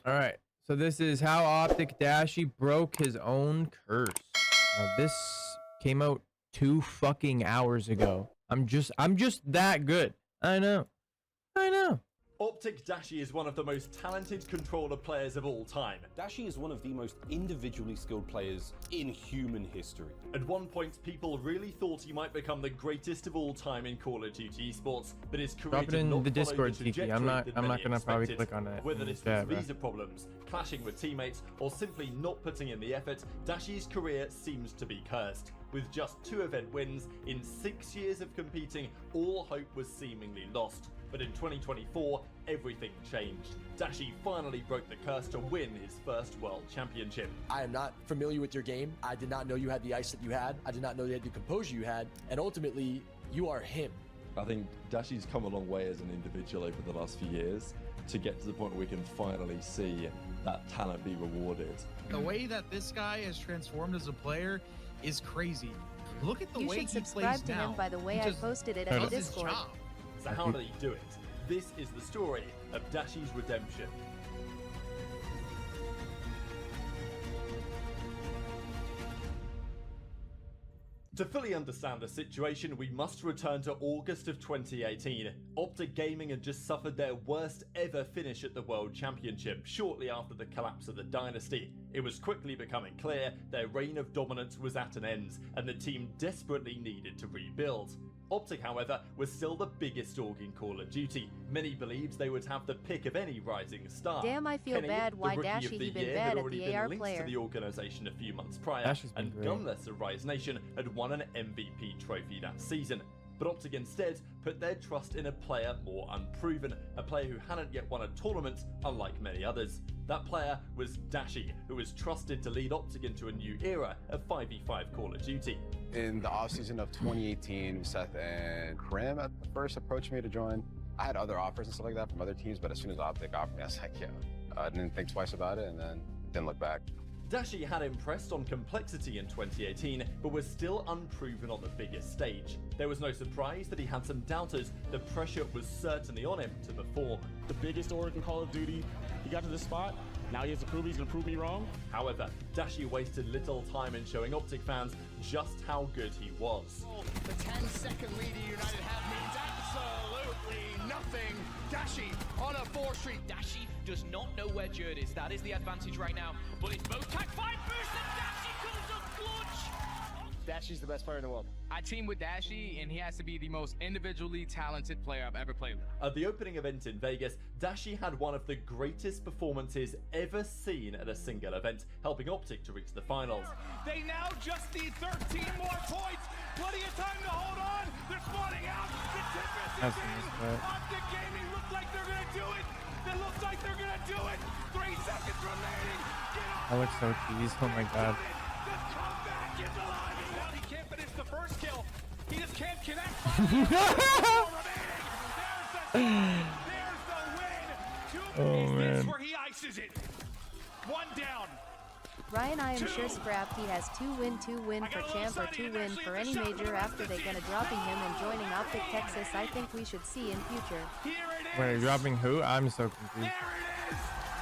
All right. So this is how OpTic Dashy broke his own curse. Now, this came out 2 fucking hours ago. I'm just that good. I know. OpTic Dashy is one of the most talented controller players of all time. Dashy is one of the most individually skilled players in human history. At one point, people really thought he might become the greatest of all time in Call of Duty esports, but his career Drop it did in not the follow Discord, the Tiki. trajectory I'm not that gonna many probably expected. click on it. Whether this was visa problems, clashing with teammates, or simply not putting in the effort, Dashy's career seems to be cursed. With just 2 event wins in 6 years of competing, all hope was seemingly lost. But in 2024, everything changed. Dashy finally broke the curse to win his first world championship. I am not familiar with your game. I did not know you had the ice that you had. I did not know you had the composure you had. And ultimately, you are him. I think Dashy's come a long way as an individual over the last few years to get to the point where we can finally see that talent be rewarded. The way that this guy has transformed as a player is crazy. Look at the way he plays now. You should subscribe to him by the way I posted it in the Discord. So how did he do it? This is the story of Dashy's redemption. To fully understand the situation, we must return to August of 2018. OpTic Gaming had just suffered their worst ever finish at the World Championship shortly after the collapse of the dynasty. It was quickly becoming clear their reign of dominance was at an end, and the team desperately needed to rebuild. OpTic, however, was still the biggest org in Call of Duty. Many believed they would have the pick of any rising star. Damn, I feel Kenny, bad why the rookie Dashy of the he been year, bad had at already the been AR linked player. to the organisation a few months prior, Dashy's been and great. gunless of Rise Nation had won an MVP trophy that season. But OpTic instead put their trust in a player more unproven, a player who hadn't yet won a tournament, unlike many others. That player was Dashy, who was trusted to lead OpTic into a new era of 5v5 Call of Duty. In the offseason of 2018, Seth and Krim at first approached me to join. I had other offers and stuff like that from other teams, but as soon as OpTic offered me, I was like, yeah. I didn't think twice about it and then didn't look back. Dashy had impressed on complexity in 2018, but was still unproven on the biggest stage. There was no surprise that he had some doubters. The pressure was certainly on him to perform. The biggest org in Call of Duty, he got to this spot. Now he has to prove he's going to prove me wrong. However, Dashy wasted little time in showing OpTic fans just how good he was. The 10-second lead United have means absolutely nothing. Dashy on a 4 street. Dashy does not know where Jerd is. That is the advantage right now. But it's both tag 5 boost and Dashy comes up clutch. Dashy's the best player in the world. I team with Dashy, and he has to be the most individually talented player I've ever played with. At the opening event in Vegas, Dashy had one of the greatest performances ever seen at a single event, helping OpTic to reach the finals. They now just need 13 more points. Plenty of time to hold on. They're spawning out. The tip is in. OpTic Gaming looks like they're going to do it. It looks like they're going to do it. 3 seconds remaining. That looks so cheese. Oh my god. The comeback is alive. He can't finish the first kill. He just can't connect. There's the win. 2 man. where he ices it. 1 down. Ryan, I am sure scrapped he has 2 win for champ or 2 win for any major after they gonna dropping him and joining OpTic Texas. I think we should see in future. Wait, dropping who? I'm so confused.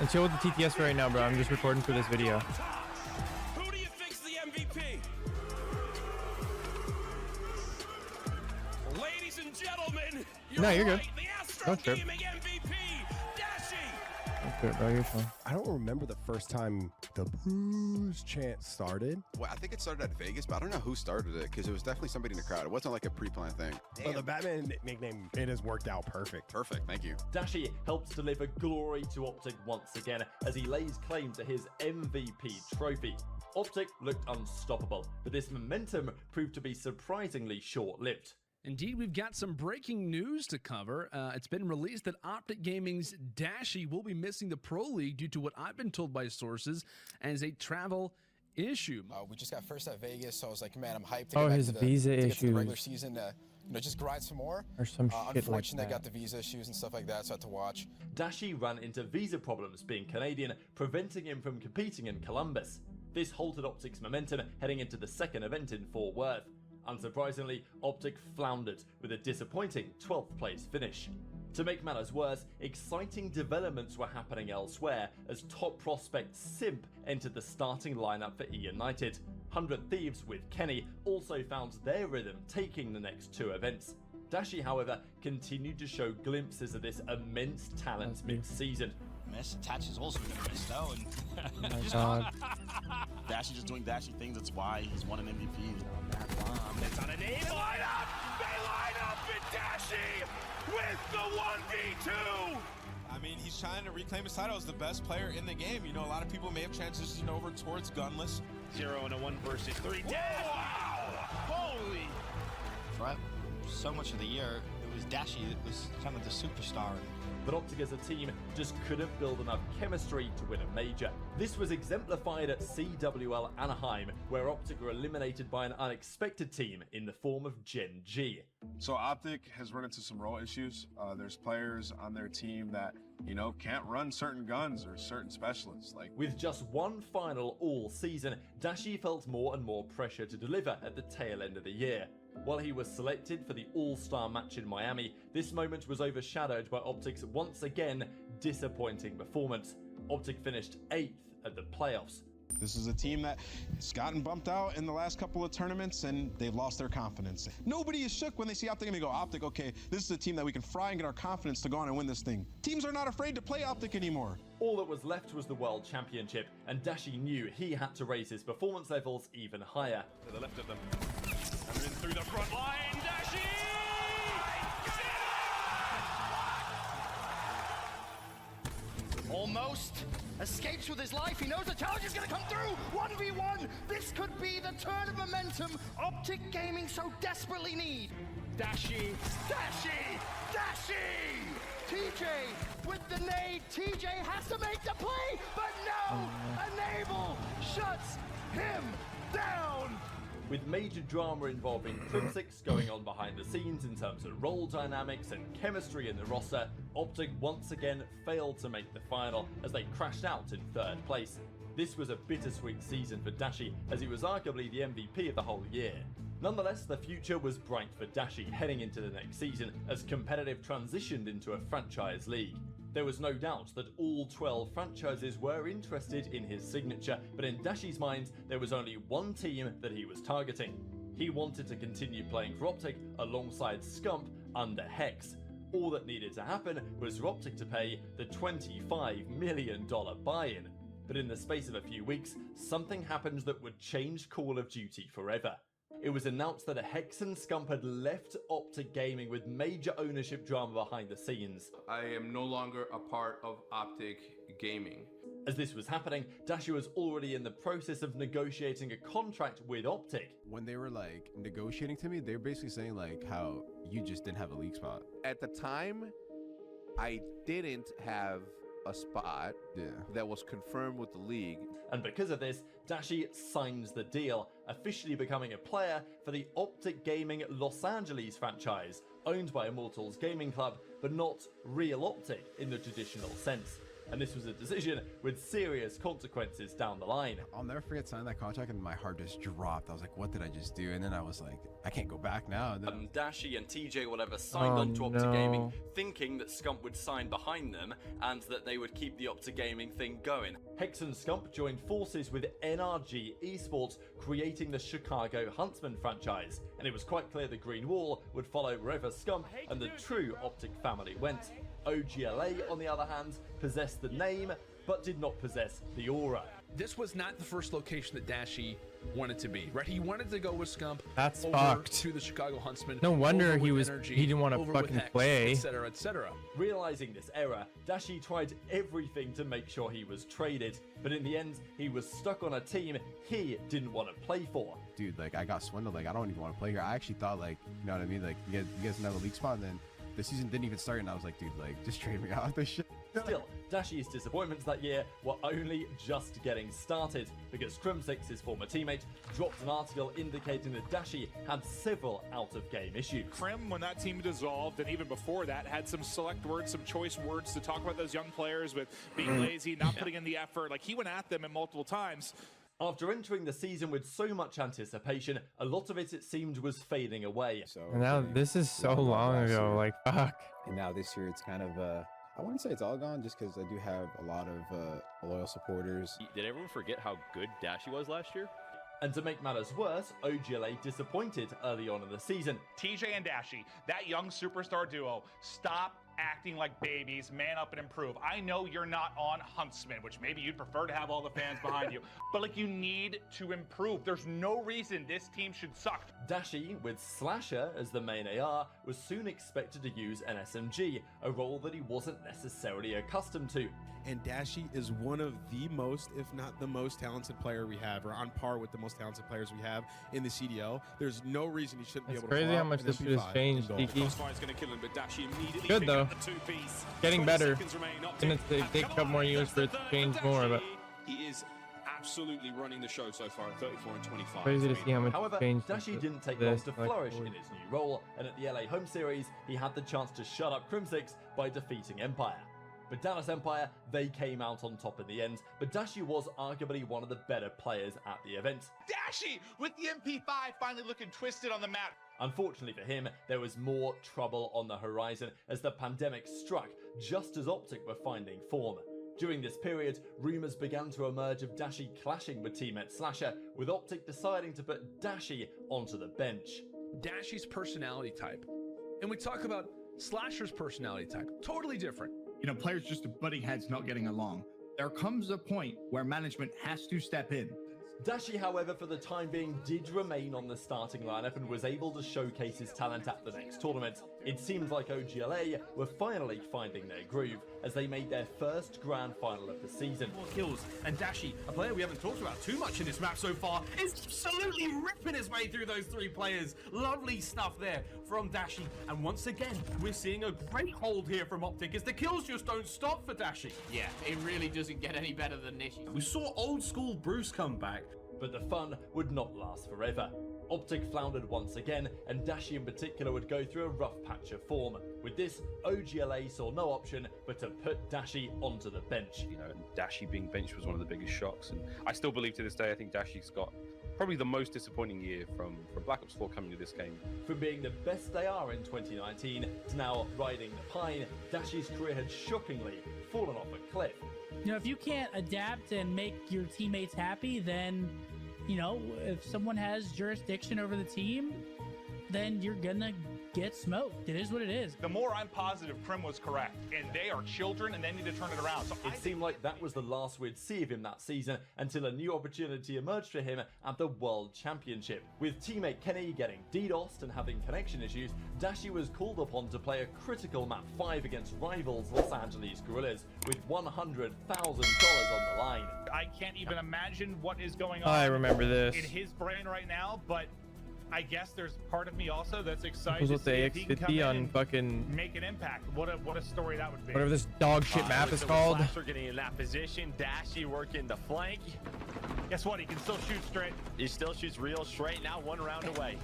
And chill with the TTS right now, bro. I'm just recording for this video. Who do you think's the MVP? Ladies and gentlemen, No, you're good. right, the Astro Don't trip. Gaming MVP, Dashy. Okay, bro, you're fine. I don't remember the first time the booze chant started. Well, I think it started at Vegas, but I don't know who started it because it was definitely somebody in the crowd. It wasn't like a pre-planned thing. But the Batman nickname, it has worked out perfect. Perfect, thank you. Dashy helps deliver glory to OpTic once again as he lays claim to his MVP trophy. OpTic looked unstoppable, but this momentum proved to be surprisingly short-lived. Indeed, we've got some breaking news to cover. It's been released that OpTic Gaming's Dashy will be missing the Pro League due to what I've been told by sources as a travel issue. We just got first at Vegas, so I was like, man, I'm hyped to Oh, get back his to the, visa to get to issues. the regular season to, just grind some more. Or some shit like unfortunately, I that. got the visa issues and stuff like that, so I had to watch. Dashy ran into visa problems being Canadian, preventing him from competing in Columbus. This halted OpTic's momentum heading into the second event in Fort Worth. Unsurprisingly, OpTic floundered with a disappointing 12th place finish. To make matters worse, exciting developments were happening elsewhere as top prospect Simp entered the starting lineup for E United. 100 Thieves with Kenny also found their rhythm taking the next 2 events. Dashy, however, continued to show glimpses of this immense talent mid-season. Miss Attach is also gonna miss though, and Oh my god. Dashy just doing Dashy things. That's why he's won an MVP. It's on a name. They line up in Dashy with the 1v2. I mean, he's trying to reclaim his title as the best player in the game. You know, a lot of people may have transitioned over towards gunless. 0 and a 1 versus 3. Wow! Holy! Throughout so much of the year, it was Dashy that was kind of the superstar. But OpTic as a team just couldn't build enough chemistry to win a major. This was exemplified at CWL Anaheim, where OpTic were eliminated by an unexpected team in the form of Gen G. So OpTic has run into some role issues. There's players on their team that, you know, can't run certain guns or certain specialists. With just one final all season, Dashy felt more and more pressure to deliver at the tail end of the year. While he was selected for the All-Star match in Miami, this moment was overshadowed by OpTic's once again disappointing performance. OpTic finished 8th at the playoffs. This is a team that has gotten bumped out in the last couple of tournaments and they've lost their confidence. Nobody is shook when they see OpTic and they go, OpTic, okay, this is a team that we can fry and get our confidence to go on and win this thing. Teams are not afraid to play OpTic anymore. All that was left was the World Championship, and Dashy knew he had to raise his performance levels even higher. To the left of them. Coming in through the front line, Dashy! Almost escapes with his life. He knows the challenge is going to come through. 1v1. This could be the turn of momentum OpTic Gaming so desperately need. Dashy. TJ with the nade. TJ has to make the play, but no. Enable shuts him down. With major drama involving Crimsix going on behind the scenes in terms of role dynamics and chemistry in the roster, OpTic once again failed to make the final as they crashed out in 3rd place. This was a bittersweet season for Dashy as he was arguably the MVP of the whole year. Nonetheless, the future was bright for Dashy heading into the next season as competitive transitioned into a franchise league. There was no doubt that all 12 franchises were interested in his signature, but in Dashy's mind, there was only one team that he was targeting. He wanted to continue playing for OpTic alongside Scump under Hex. All that needed to happen was for OpTic to pay the $25 million buy-in. But in the space of a few weeks, something happened that would change Call of Duty forever. It was announced that Hex and Scump had left OpTic Gaming with major ownership drama behind the scenes. I am no longer a part of OpTic Gaming. As this was happening, Dashy was already in the process of negotiating a contract with OpTic. When they were like negotiating to me, they were basically saying like how you just didn't have a league spot. At the time, I didn't have a spot that was confirmed with the league. And because of this, Dashy signs the deal, officially becoming a player for the OpTic Gaming Los Angeles franchise, owned by Immortals Gaming Club, but not real OpTic in the traditional sense. And this was a decision with serious consequences down the line. I'll never forget signing that contract and my heart just dropped. I was like, what did I just do? And then I was like, I can't go back now. And then Dashy and TJ whatever signed on to OpTic Gaming, thinking that Scump would sign behind them and that they would keep the OpTic Gaming thing going. Hex and Scump joined forces with NRG Esports, creating the Chicago Huntsman franchise. And it was quite clear the Green Wall would follow wherever Scump and the true OpTic family went. OGLA, on the other hand, possessed the name, but did not possess the aura. This was not the first location that Dashy wanted to be, right? He wanted to go with Scump. That's over fucked. to the Chicago Huntsman. No wonder over he with was Energy, he didn't want to over with fucking Hex, play. etc., etc. Realizing this error, Dashy tried everything to make sure he was traded, but in the end, he was stuck on a team he didn't want to play for. dude, like I got swindled. Like I don't even want to play here. I actually thought like, you know what I mean? Like you guys didn't have a league spot, and then the season didn't even start, and I was like, dude, like just trade me out of this shit. Still, Dashy's disappointments that year were only just getting started, because Crimsix, his former teammate, dropped an article indicating that Dashy had several out-of-game issues. Crim, when that team dissolved, and even before that, had some select words, some choice words to talk about those young players with being lazy, not putting in the effort. Like, he went at them multiple times. After entering the season with so much anticipation, a lot of it seemed was fading away. And now this is so long ago, like fuck. And now this year it's kind of I wouldn't say it's all gone, just because I do have a lot of loyal supporters. Did everyone forget how good Dashy was last year? And to make matters worse, OGLA disappointed early on in the season. TJ and Dashy, that young superstar duo, stop acting like babies, man up and improve. I know you're not on Huntsman, which maybe you'd prefer to have all the fans behind you, but like you need to improve. There's no reason this team should suck. Dashy, with Slasher as the main AR, was soon expected to use an SMG, a role that he wasn't necessarily accustomed to. And Dashy is one of the most, if not the most talented player we have, or on par with the most talented players we have in the CDL. There's no reason he shouldn't be able to. It's crazy how much this shit has changed, Tiki. Good though. Getting better. Gonna take a couple more years for it to change more, but he is absolutely running the show so far at 34 and 25. Crazy to see how much However, changed. Dashy didn't take long to flourish in his new role, and at the LA home series, he had the chance to shut up Crimsix by defeating Empire. But Dallas Empire, they came out on top in the end, but Dashy was arguably one of the better players at the event. Dashy with the MP5 finally looking twisted on the map. Unfortunately for him, there was more trouble on the horizon as the pandemic struck just as OpTic were finding form. During this period, rumours began to emerge of Dashy clashing with teammate Slasher, with OpTic deciding to put Dashy onto the bench. Dashy's personality type, and we talk about Slasher's personality type, totally different. You know, players just butting heads, not getting along. There comes a point where management has to step in. Dashy, however, for the time being, did remain on the starting lineup and was able to showcase his talent at the next tournament. It seems like OGLA were finally finding their groove as they made their first grand final of the season. More kills, and Dashy, a player we haven't talked about too much in this map so far, is absolutely ripping his way through those three players. Lovely stuff there from Dashy, and once again, we're seeing a great hold here from OpTic as the kills just don't stop for Dashy. Yeah, it really doesn't get any better than this. We saw old school Bruce come back, but the fun would not last forever. OpTic floundered once again, and Dashy in particular would go through a rough patch of form. With this, OGLA saw no option but to put Dashy onto the bench. You know, Dashy being benched was one of the biggest shocks, and I still believe to this day, I think Dashy's got probably the most disappointing year from Black Ops 4 coming to this game. From being the best they are in 2019 to now riding the pine, Dashy's career had shockingly fallen off a cliff. You know, if you can't adapt and make your teammates happy, then, you know, if someone has jurisdiction over the team, then you're gonna get smoked. It is what it is. The more I'm positive Crim was correct, and they are children and they need to turn it around. So it seemed like that was the last we'd see of him that season until a new opportunity emerged for him at the World Championship. With teammate Kenny getting DDoSed and having connection issues, Dashy was called upon to play a critical map 5 against rivals Los Angeles Guerrillas with $100,000 on the line. I can't even imagine what is going on I remember this. in his brain right now, but I guess there's part of me also that's excited Was to with see the if he can come X50 in on and fucking make an impact. What a story that would be. whatever this dog shit map is called. Slasher getting in that position, Dashy working the flank. Guess what? He can still shoot straight. He still shoots real straight. Now 1 round away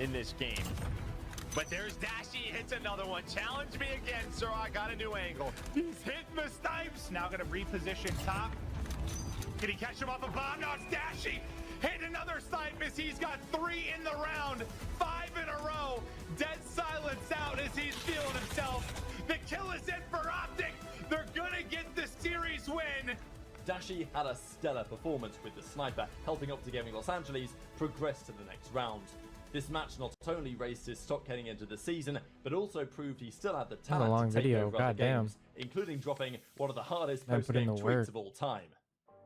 in this game. But there's Dashy, hits another one. Challenge me again, sir. I got a new angle. He's hitting the snipes. Now going to reposition top. Can he catch him off a bomb? No, it's Dashy. Hit another snipe as he's got 3 in the round. 5 in a row. Dead silence out as he's feeling himself. The kill is in for OpTic. They're gonna get the series win. Dashy had a stellar performance with the sniper, helping OpTic Gaming Los Angeles progress to the next round. This match not only raised his stock heading into the season, but also proved he still had the talent long to take video, over other goddamn. games, including dropping one of the hardest Man, put in post-game the tweets work. of all time.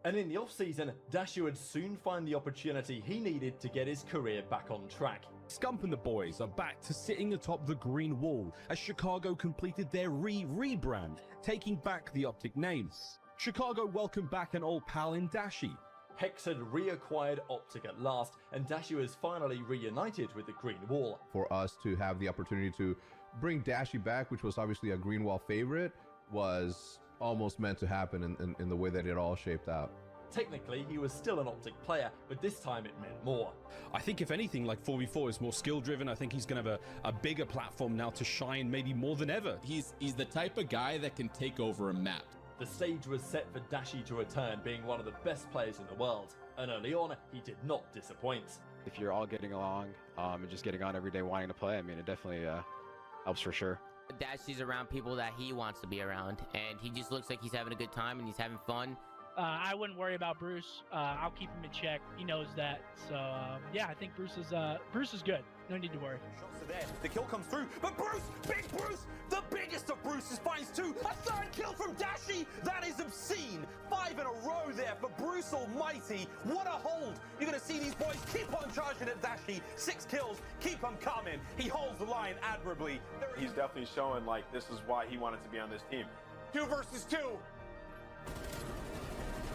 And in the off-season, Dashy would soon find the opportunity he needed to get his career back on track. Scump and the boys are back to sitting atop the green wall as Chicago completed their rebrand, taking back the OpTic name. Chicago welcomed back an old pal in Dashy. Hex had reacquired OpTic at last, and Dashy was finally reunited with the Green Wall. For us to have the opportunity to bring Dashy back, which was obviously a Green Wall favorite, was almost meant to happen in the way that it all shaped out. Technically, he was still an OpTic player, but this time it meant more. I think if anything, like 4v4 is more skill driven. I think he's going to have a bigger platform now to shine maybe more than ever. He's the type of guy that can take over a map. The stage was set for Dashy to return, being one of the best players in the world. and early on, he did not disappoint. If you're all getting along and just getting on every day wanting to play, I mean, it definitely helps for sure. Dashy's around people that he wants to be around, and he just looks like he's having a good time and he's having fun. I wouldn't worry about Bruce. I'll keep him in check. He knows that. So yeah, I think Bruce is good. No need to worry. Shots are there. The kill comes through, but Bruce, big Bruce, the biggest of Bruce's finds two. A third kill from Dashy. That is obscene. 5 in a row there for Bruce Almighty. What a hold. You're going to see these boys keep on charging at Dashy. 6 kills, keep them coming. He holds the line admirably. He's definitely showing like this is why he wanted to be on this team. 2 versus 2.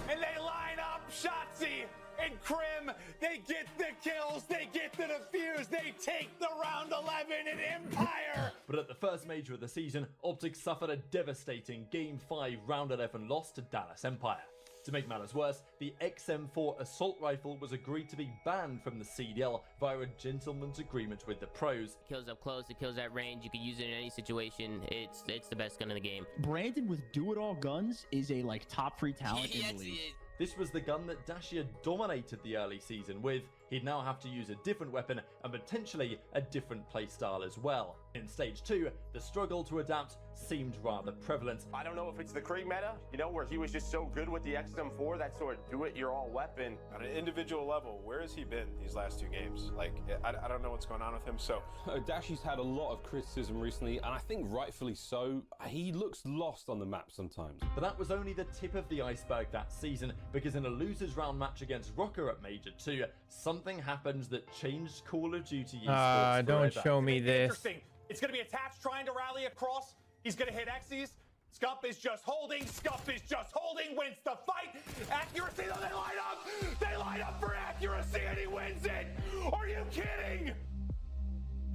And they line up Shotzi and Krim. They get the kills, they get the defuse, they take the round 11 in Empire. But at the first major of the season, OpTic suffered a devastating Game 5 round 11 loss to Dallas Empire. To make matters worse, the XM4 assault rifle was agreed to be banned from the CDL via a gentleman's agreement with the pros. It kills up close, it kills at range, you can use it in any situation. It's the best gun in the game. Brandon with do-it-all guns is a top 3 talent in the league. This was the gun that Dashy had dominated the early season with. He'd now have to use a different weapon and potentially a different playstyle as well. In Stage 2, the struggle to adapt seemed rather prevalent. I don't know if it's the Krieg meta, where he was just so good with the XM4, that sort of do-it-your-all weapon. On an individual level, where has he been these last 2 games? Like, I don't know what's going on with him, so... Dashy's had a lot of criticism recently, and I think rightfully so. He looks lost on the map sometimes. But that was only the tip of the iceberg that season, because in a losers round match against Rocker at Major 2, something happened that changed Call of Duty esports don't forever. show me this. Interesting. It's going to be attached, trying to rally across. He's going to hit Xyz. Scup is just holding. Scup is just holding. Wins the fight. Accuracy, though, they line up. They line up for accuracy, and he wins it. Are you kidding?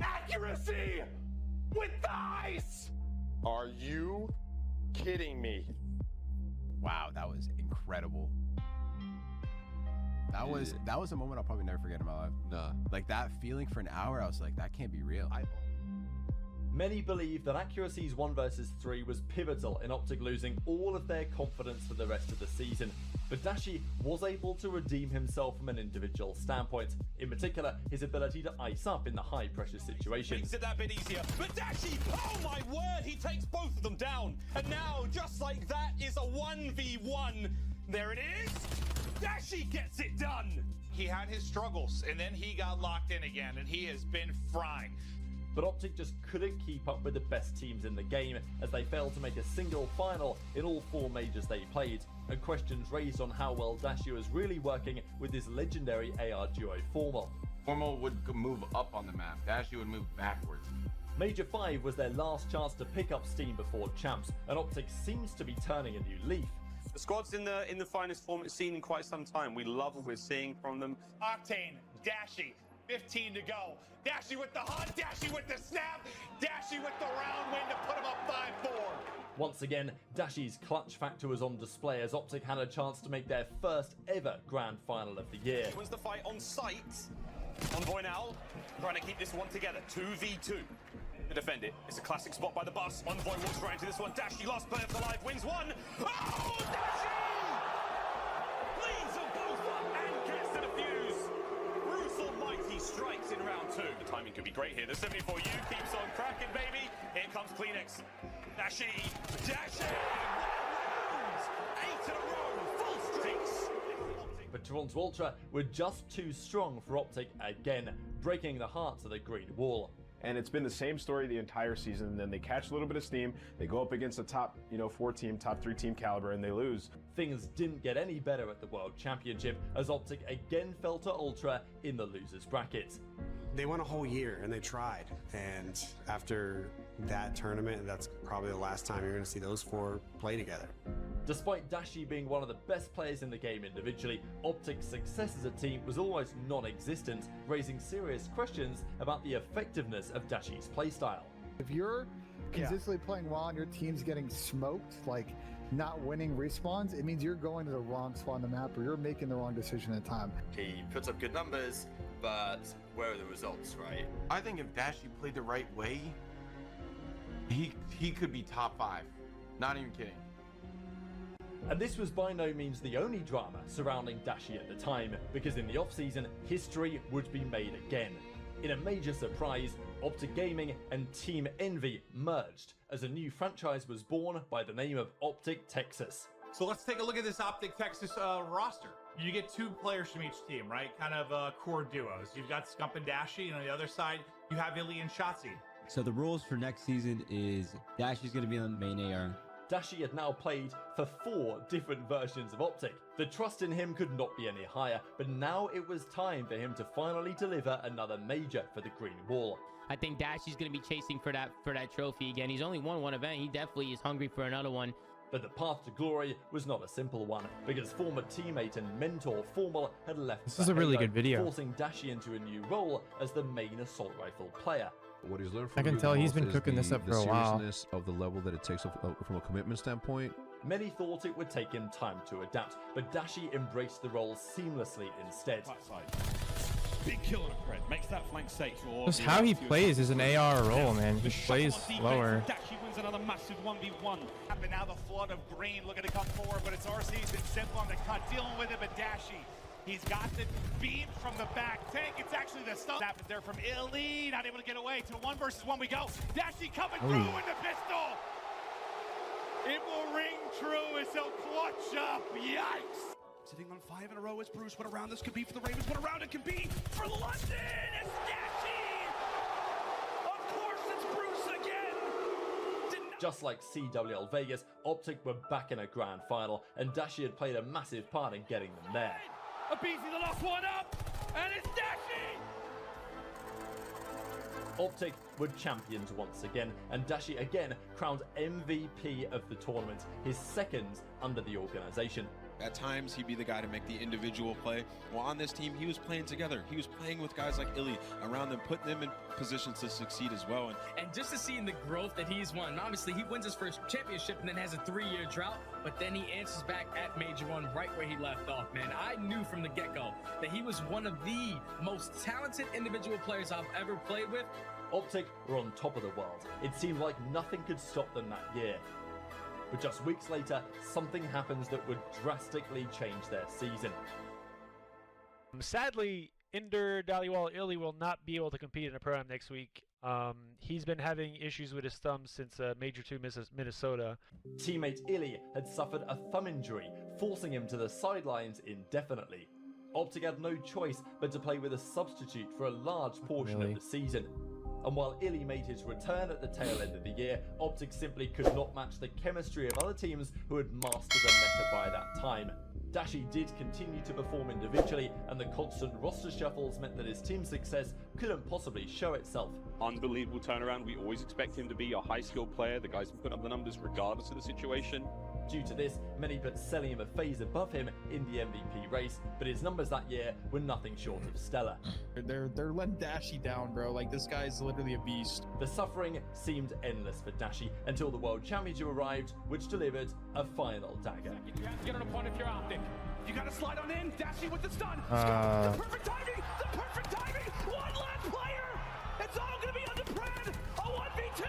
Accuracy with the ice. Are you kidding me? Wow, that was incredible. That was a moment I'll probably never forget in my life. Nah. Like that feeling for an hour, I was like, that can't be real. Many believe that Accuracy's 1 versus 3 was pivotal in OpTic losing all of their confidence for the rest of the season, but Dashy was able to redeem himself from an individual standpoint, in particular his ability to ice up in the high pressure situations. Makes it that bit easier, but Dashy, oh my word, he takes both of them down, and now just like that is a 1v1. There it is. Dashy gets it done. He had his struggles, and then he got locked in again, and he has been frying. But OpTic just couldn't keep up with the best teams in the game as they failed to make a single final in all 4 majors they played, and questions raised on how well Dashy was really working with his legendary AR duo Formal. Formal would move up on the map, Dashy would move backwards. Major 5 was their last chance to pick up steam before champs, and OpTic seems to be turning a new leaf. The squad's in the finest form it's seen in quite some time. We love what we're seeing from them. Octane, Dashy, 15 to go. Dashy with the hunt, Dashy with the snap, Dashy with the round win to put him up 5-4. Once again, Dashy's clutch factor was on display as OpTic had a chance to make their first ever grand final of the year. Wins the fight on sight. Envoy now, trying to keep this one together. 2v2 to defend it. It's a classic spot by the bus. Envoy walks right into this one. Dashy, last player for life, wins 1. Oh, Dashy! Leads them both up and gets the defuse. Bruce Almighty strikes in round 2. The timing could be great here. The 74U keeps on cracking, baby. Here comes Kleenex. Dashy! 8 in a row, full streaks. But Toronto Ultra were just too strong for OpTic again, breaking the hearts of the Green Wall. And it's been the same story the entire season. And then they catch a little bit of steam. They go up against a top, 4 team, top 3 team caliber, and they lose. Things didn't get any better at the World Championship as OpTic again fell to Ultra in the losers bracket. They went a whole year and they tried. And after that tournament, that's probably the last time you're going to see those 4 play together. Despite Dashy being one of the best players in the game individually, OpTic's success as a team was almost non-existent, raising serious questions about the effectiveness of Dashy's playstyle. If you're consistently playing well and your team's getting smoked, like not winning respawns, it means you're going to the wrong spot on the map or you're making the wrong decision at a time. He puts up good numbers, but where are the results, right? I think if Dashy played the right way, he could be top 5. Not even kidding. And this was by no means the only drama surrounding Dashy at the time, because in the off-season, history would be made again. In a major surprise, OpTic Gaming and Team Envy merged as a new franchise was born by the name of OpTic Texas. So let's take a look at this OpTic Texas roster. You get 2 players from each team, right? Kind of core duos. You've got Scump and Dashy, and on the other side, you have Illy and Shotzi. So the rules for next season is Dashy's going to be on the main AR. Dashy had now played for 4 different versions of OpTic. The trust in him could not be any higher, but now it was time for him to finally deliver another major for the Green Wall. I think Dashy's going to be chasing for that trophy again. He's only won one event. He definitely is hungry for another one. But the path to glory was not a simple one, because former teammate and mentor Formal had left. This is a really good video. Forcing Dashy into a new role as the main assault rifle player. What he's learned I from can you tell he's most been is cooking this up for a the while. seriousness of the level that it takes from a commitment standpoint. Many thought it would take him time to adapt, but Dashy embraced the role seamlessly instead. Big kill on a crit, makes that flank safe. Just how he plays is an AR role, man. He plays slower. Dashy wins another massive 1v1. And now the flood of green looking to come forward, but it's RC's been sent on the cut, dealing with it, but Dashy, he's got the beam from the back tank. It's actually the stun. Happened there from Illy, not able to get away. To 1 versus 1 we go. Dashy coming through in the pistol. It will ring true as he'll clutch up. Yikes. Sitting on 5 in a row is Bruce. What a round this could be for the Ravens. What a round it can be for London. It's Dashy. Of course, it's Bruce again. Just like CWL Vegas, OpTic were back in a grand final, and Dashy had played a massive part in getting them there. Abizi the last one up, and it's Dashy. OpTic were champions once again, and Dashy again crowned MVP of the tournament, his 2nd under the organization. At times, he'd be the guy to make the individual play. Well, on this team, he was playing together. He was playing with guys like Illy around them, putting them in positions to succeed as well. And just to see in the growth that he's won, obviously he wins his first championship and then has a 3-year drought, but then he answers back at Major 1 right where he left off, man. I knew from the get-go that he was one of the most talented individual players I've ever played with. OpTic were on top of the world. It seemed like nothing could stop them that year. But just weeks later, something happens that would drastically change their season. Sadly, Inder Dhaliwal Illy will not be able to compete in a Pro-Am next week. He's been having issues with his thumb since Major 2 Minnesota. Teammate Illy had suffered a thumb injury, forcing him to the sidelines indefinitely. OpTic had no choice but to play with a substitute for a large portion of the season. And while Illy made his return at the tail end of the year, OpTic simply could not match the chemistry of other teams who had mastered the meta by that time. Dashy did continue to perform individually, and the constant roster shuffles meant that his team's success couldn't possibly show itself. Unbelievable turnaround. We always expect him to be a high-skilled player, the guys who put up the numbers regardless of the situation. Due to this, many put Selim a phase above him in the MVP race, but his numbers that year were nothing short of stellar. They're letting Dashy down, bro. Like, this guy's literally a beast. The suffering seemed endless for Dashy until the World Championship arrived, which delivered a final dagger. You have to get on a point if you're OpTic. You gotta slide on in. Dashy with the stun. Uh. The perfect timing. The perfect timing. One last player. It's all gonna be on the Brad. A 1v2.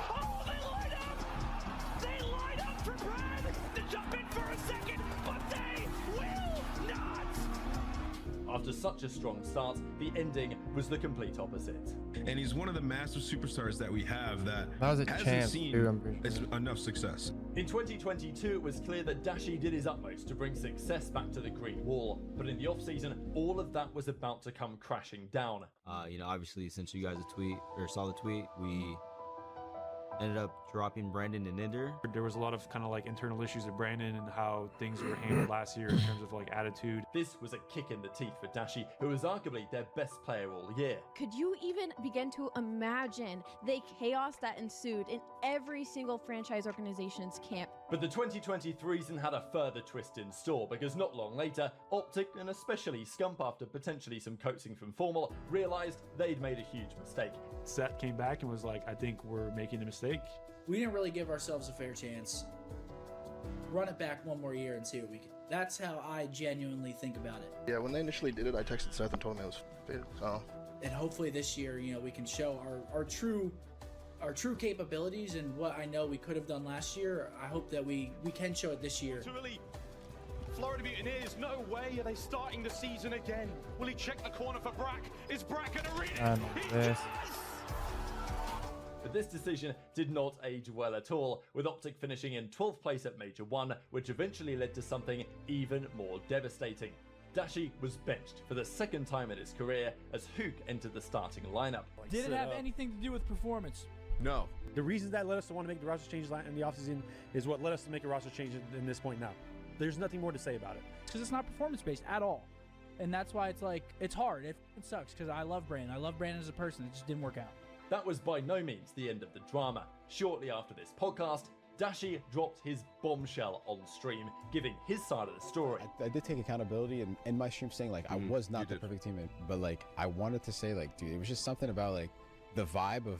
Oh, they light up. They light up for Brad to jump in for a second, but they will not. After such a strong start, the ending was the complete opposite. And he's one of the massive superstars that we have that was a hasn't chance, seen too, I'm pretty sure. enough success. In 2022, it was clear that Dashy did his utmost to bring success back to the Green Wall, but in the off-season, all of that was about to come crashing down. Obviously, since you guys saw the tweet, we ended up dropping Brandon and Inder. There was a lot of kind of like internal issues with Brandon and how things were handled last year in terms of like attitude. This was a kick in the teeth for Dashy, who was arguably their best player all year. Could you even begin to imagine the chaos that ensued in every single franchise organization's camp? But the 2023 season had a further twist in store, because not long later, OpTic, and especially Scump after potentially some coaching from Formal, realized they'd made a huge mistake. Seth came back and was like, I think we're making a mistake. We didn't really give ourselves a fair chance. Run it back one more year and see what we can. That's how I genuinely think about it. Yeah, when they initially did it, I texted Seth and told him it was fit. So. And hopefully this year, we can show our true our true capabilities and what I know we could have done last year, I hope that we can show it this year. Florida Mutineers, no way are they starting the season again. Will he check the corner for Brack? Is Brack gonna read it? He does! But this decision did not age well at all, with OpTic finishing in 12th place at Major 1, which eventually led to something even more devastating. Dashy was benched for the second time in his career as Hook entered the starting lineup. Did it have anything to do with performance? No. The reasons that led us to want to make the roster change in the offseason is what led us to make a roster change in this point now. There's nothing more to say about it. Because it's not performance-based at all. And that's why it's like, it's hard. It sucks because I love Brandon. I love Brandon as a person. It just didn't work out. That was by no means the end of the drama. Shortly after this podcast, Dashy dropped his bombshell on stream, giving his side of the story. I did take accountability in my stream saying like I was not the perfect teammate, but like I wanted to say like, dude, it was just something about like the vibe of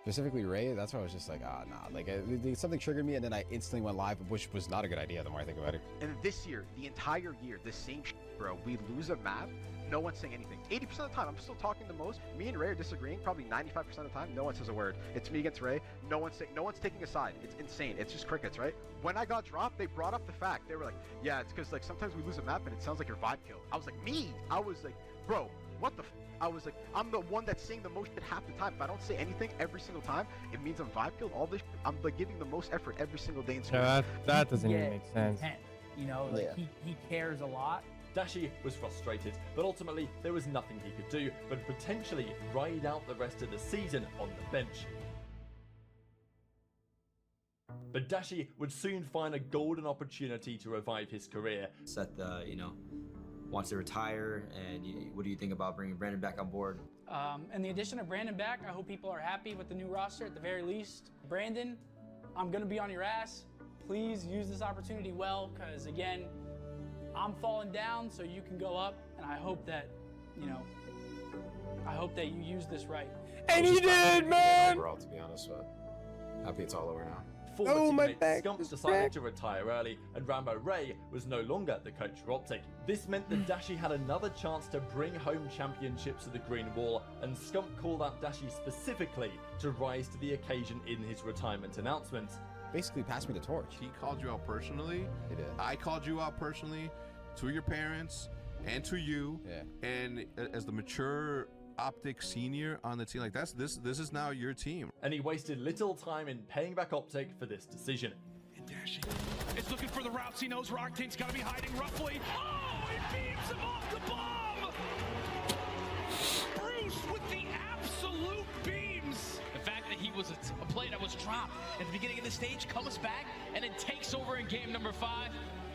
specifically Ray. That's why I was just like, nah, like something triggered me, and then I instantly went live, which was not a good idea the more I think about it. And this year, the entire year, the same shit, bro. We lose a map, no one's saying anything. 80% of the time, I'm still talking the most. Me and Ray are disagreeing probably 95% of the time. No one says a word. It's me against Ray. No one's taking a side. It's insane. It's just crickets, right? When I got dropped, they brought up the fact. They were like, yeah, it's because like sometimes we lose a map and it sounds like your vibe killed. I was like, me? I was like, bro, what the f? I was like, I'm the one that's saying the most shit half the time. If I don't say anything every single time, it means I'm vibe killed. All this shit, I'm like giving the most effort every single day in school. No, that doesn't even make sense. You know, like he cares a lot. Dashy was frustrated, but ultimately there was nothing he could do but potentially ride out the rest of the season on the bench. But Dashy would soon find a golden opportunity to revive his career. Seth, wants to retire, and what do you think about bringing Brandon back on board? And the addition of Brandon back, I hope people are happy with the new roster at the very least. Brandon, I'm gonna be on your ass. Please use this opportunity well, because again, I'm falling down so you can go up, and I hope that, you use this right. And he did, man! Overall, to be honest, but happy it's all over now. Former teammate Scump decided to retire early, and Rambo Ray was no longer the coach for OpTic. This meant that Dashy had another chance to bring home championships to the Green Wall, and Scump called out Dashy specifically to rise to the occasion in his retirement announcement. Basically passed me the torch. He called you out personally. He did. I called you out personally to your parents and to you. Yeah. And as the mature OpTic senior on the team, like this is now your team. And he wasted little time in paying back OpTic for this decision. And Dashy is looking for the routes. He knows Roctane's got to be hiding roughly. Oh, he beams him off the bomb! Bruce with the absolute beams! The fact that he was a play that was dropped at the beginning of the stage, comes back, and then takes over in game number 5.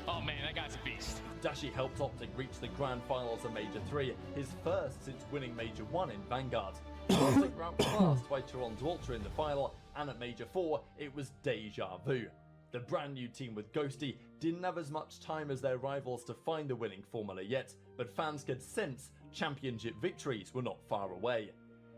Oh man, that guy's a beast. Dashy helped OpTic reach the grand finals of Major 3, his first since winning Major 1 in Vanguard. OpTic were outclassed by Toronto Ultra in the final, and at Major 4, it was deja vu. The brand new team with Ghosty didn't have as much time as their rivals to find the winning formula yet, but fans could sense championship victories were not far away.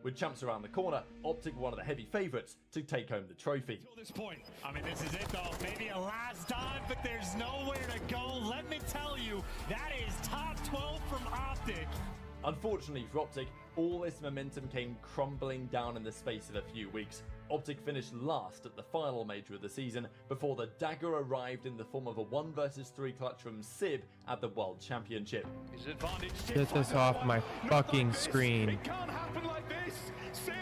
With champs around the corner, OpTic were one of the heavy favourites to take home the trophy. Till this point, I mean, this is it though. Maybe a last dive, but there's nowhere to go. Let me tell you, that is top 12 from OpTic. Unfortunately for OpTic, all this momentum came crumbling down in the space of a few weeks. OpTic finished last at the final major of the season before the dagger arrived in the form of a 1 vs 3 clutch from Sib at the World Championship. Get this off my fucking screen. It can't happen like this. Sib,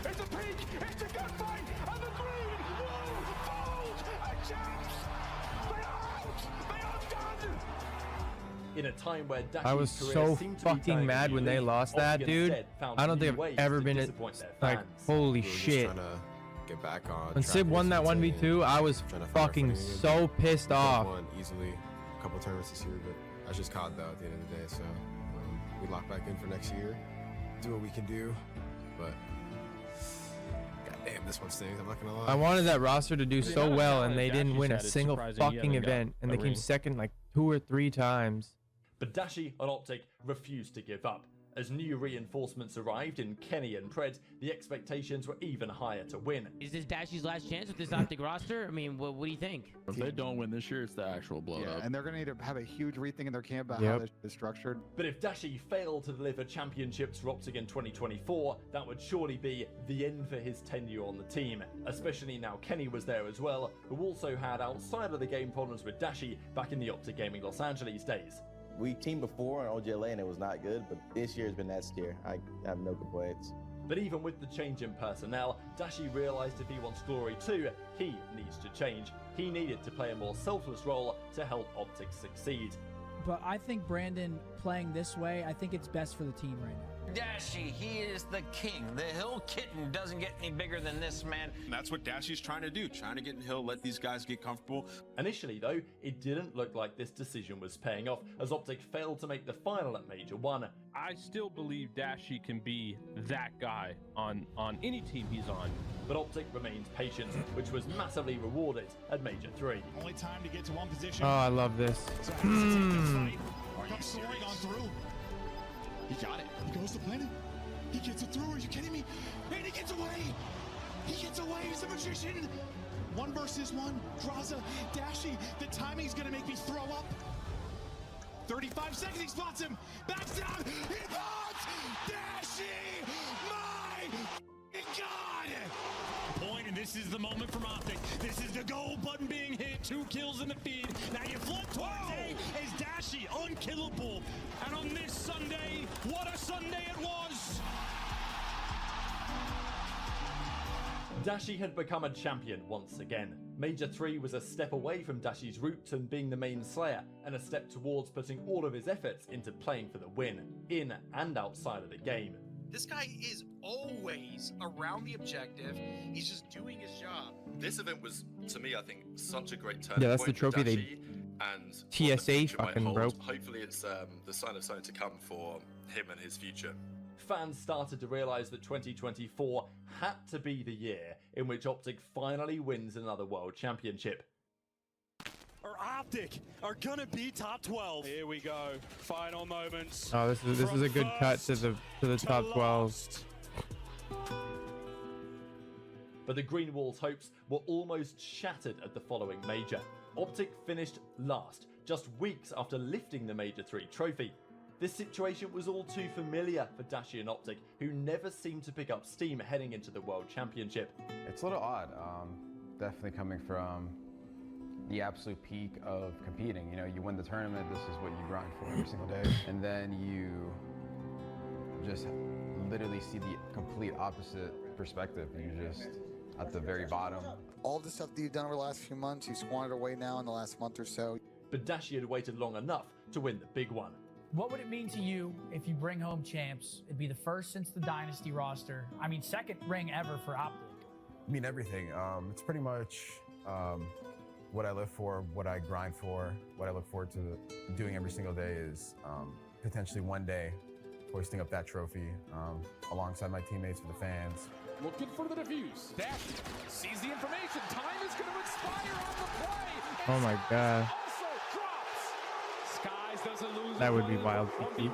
it's a peak, it's a gunfight, and the Green Wall falls. A chance. They are out. They are done. In a time where I was so fucking mad when they lost that, dude. I don't think I've ever been like, holy shit. Get back on. When Sib won that 1v2, I was fucking so pissed off. Won easily a couple tournaments this year, but I was just caught though at the end of the day. So we lock back in for next year, do what we can do. But goddamn, this one stings. I'm not gonna lie. I wanted that roster to do so well, and they didn't win a single fucking event, and they came second like 2 or 3 times. But Dashy and OpTic refused to give up. As new reinforcements arrived in Kenny and Pred, the expectations were even higher to win. Is this Dashy's last chance with this OpTic roster? I mean, what do you think? If they don't win this year, it's the actual blow up. And they're going to need to have a huge rethink in their camp about how this is structured. But if Dashy failed to deliver championships for OpTic in 2024, that would surely be the end for his tenure on the team, especially now Kenny was there as well, who also had outside of the game problems with Dashy back in the OpTic Gaming Los Angeles days. We teamed before on OGLA and it was not good, but this year has been that tier. I have no complaints. But even with the change in personnel, Dashy realised if he wants glory too, he needs to change. He needed to play a more selfless role to help OpTic succeed. But I think Brandon playing this way, I think it's best for the team right now. Dashy, he is the king. The Hill Kitten doesn't get any bigger than this, man. And that's what Dashy's trying to do, trying to get in Hill, let these guys get comfortable. Initially though, it didn't look like this decision was paying off, as OpTic failed to make the final at Major 1. I still believe Dashy can be that guy on any team he's on. But OpTic remained patient, which was massively rewarded at Major 3. Only time to get to one position. Oh, I love this. So comes soaring on through. He got it. He goes to planet. He gets it through. Are you kidding me? And he gets away. He gets away. He's a magician. 1 versus 1. Draza, Dashy. The timing's going to make me throw up. 35 seconds. He spots him. Backs down. He pops. Dashy. My God. Point, and this is the moment from OpTic. This is the go button being hit. 2 kills in the feed. Now you flood towards A as Dashy unkillable. And on this Sunday, what a Sunday it was! Dashy had become a champion once again. Major 3 was a step away from Dashy's roots and being the main slayer, and a step towards putting all of his efforts into playing for the win, in and outside of the game. This guy is always around the objective. He's just doing his job. This event was, to me, I think, such a great turn. Yeah, that's the trophy they and TSA fucking broke. Hopefully it's the sign of something to come for him and his future. Fans started to realise that 2024 had to be the year in which OpTic finally wins another World Championship. Or OpTic are gonna be top 12. Here we go. Final moments. Oh, this is a good cut to the top 12. But the Green Wall's hopes were almost shattered at the following major. OpTic finished last, just weeks after lifting the Major 3 trophy. This situation was all too familiar for Dashy and OpTic, who never seemed to pick up steam heading into the World Championship. It's a little odd, definitely coming from the absolute peak of competing. You know, you win the tournament, this is what you grind for every single day. And then you just literally see the complete opposite perspective. You're just at the very bottom. All of the stuff that you've done over the last few months, you squandered away now in the last month or so. But Dashy had waited long enough to win the big one. What would it mean to you if you bring home champs? It'd be the first since the Dynasty roster. I mean, second ring ever for OpTic. I mean, everything. It's pretty much what I live for, what I grind for, what I look forward to doing every single day is potentially one day hoisting up that trophy alongside my teammates for the fans. Looking for the defuse. Dashy sees the information. Time is going to expire on the play. Oh my god. Also drops. Skies doesn't lose. That would be wild to keep.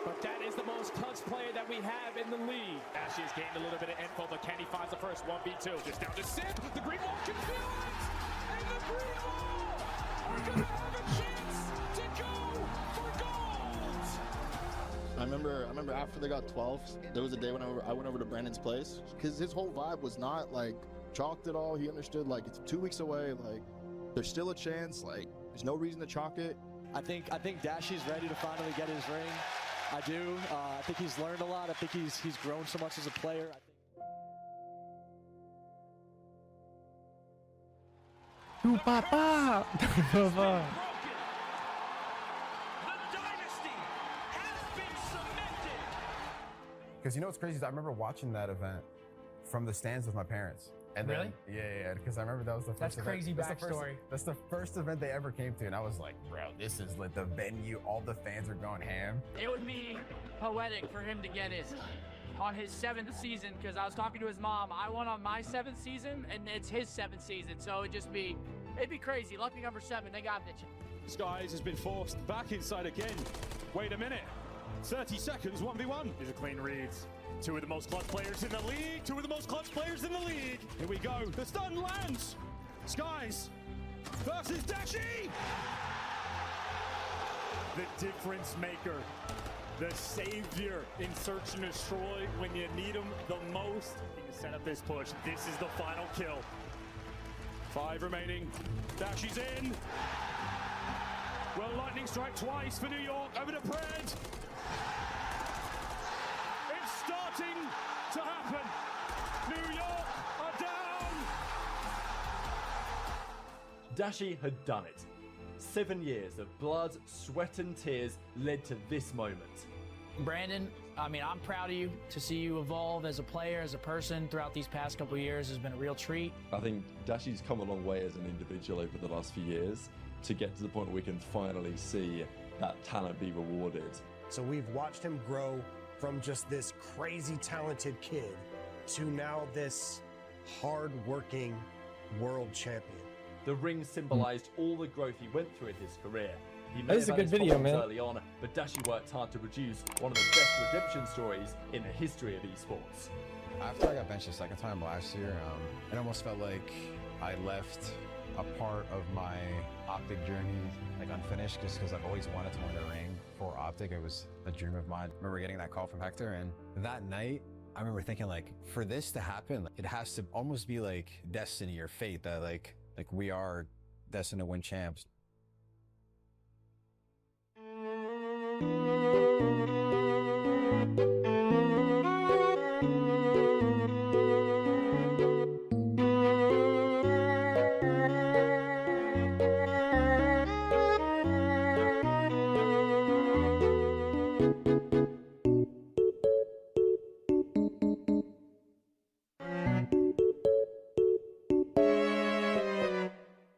But that is the most touch player that we have in the league. Dashy has gained a little bit of info, but Kenny finds the first 1v2. Just down to Sim. The Green Wall can feel it. And the Green Wall are going to have a chance to go for gold. I remember after they got 12th, there was a day when I went over to Brandon's place, because his whole vibe was not like chalked at all. He understood like it's 2 weeks away, like there's still a chance, like there's no reason to chalk it. I think Dashy's ready to finally get his ring. I do. I think he's learned a lot. I think he's grown so much as a player. Because you know what's crazy is I remember watching that event from the stands with my parents. And Really? Then, yeah, because I remember that was the first That's event. crazy backstory. That's the first event they ever came to, and I was like, bro, this is lit. The venue, all the fans are going ham. It would be poetic for him to get it on his 7th season, because I was talking to his mom. I won on my 7th season, and it's his 7th season, so it'd be crazy. Lucky number 7, they got it. Skies has been forced back inside again. Wait a minute. 30 seconds, 1v1. These are clean reads. Two of the most clutch players in the league. Two of the most clutch players in the league. Here we go. The stun lands. Skies versus Dashy. The difference maker. The savior in search and destroy when you need him the most. He can set up this push. This is the final kill. 5 remaining. Dashy's in. Well, lightning strike twice for New York over to Pred. It's starting to happen. New York are down. Dashy had done it. 7 years of blood, sweat and tears led to this moment. Brandon, I mean, I'm proud of you. To see you evolve as a player, as a person throughout these past couple of years has been a real treat. I think Dashy's come a long way as an individual over the last few years to get to the point where we can finally see that talent be rewarded. So we've watched him grow from just this crazy talented kid to now this hard-working world champion. The ring symbolized all the growth he went through in his career. He may That is have a had good his video, problems man. early on, but Dashy worked hard to produce one of the best redemption stories in the history of esports. After I got benched the second time last year, it almost felt like I left a part of my OpTic journey like unfinished, just because I've always wanted to win a ring for OpTic. It was a dream of mine. I remember getting that call from Hector, and that night I remember thinking, like, for this to happen, it has to almost be like destiny or fate, that like we are destined to win champs. Thank you.